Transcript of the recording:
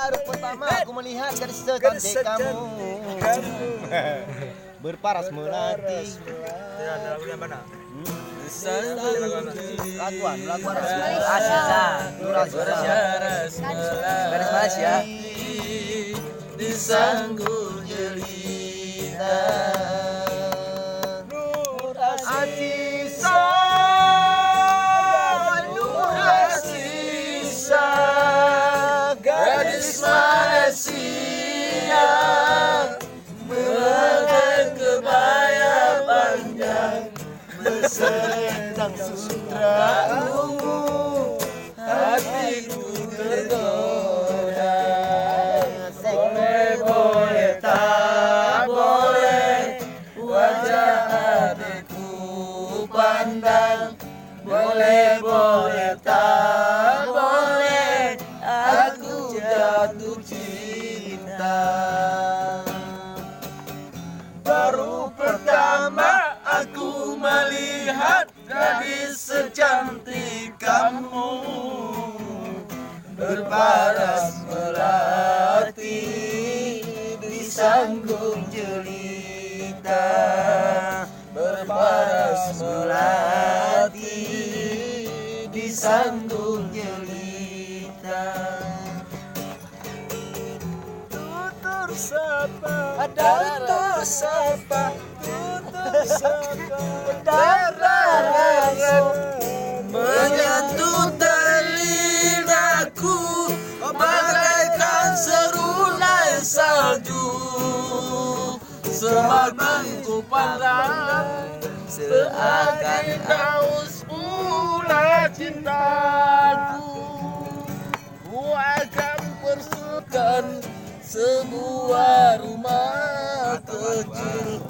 Baru pertama aku melihat gadis secantik kamu berparas melati. Lagu yang mana? Laguan Garis Malaysia. Disanggul jelita Nur Asisa Nur Asisa gadis Malaysia mengenakan kebaya panjang berselendang sutra ungu hatiku tergoda. Boleh tak boleh wajah hatiku pandang. Boleh tak boleh aku jatuh cinta. Baru pertama aku melihat gadis secantik kamu berparas melati disanggung jelita berparas melati disanggung jelita. Tutur sapa tutur sapa tutur sapa darah menyentuh telingaku bagaikan serunai salju. Semakin ku pandang seakan haus pula cintaku. Ku akan persukan sebuah rumah kecil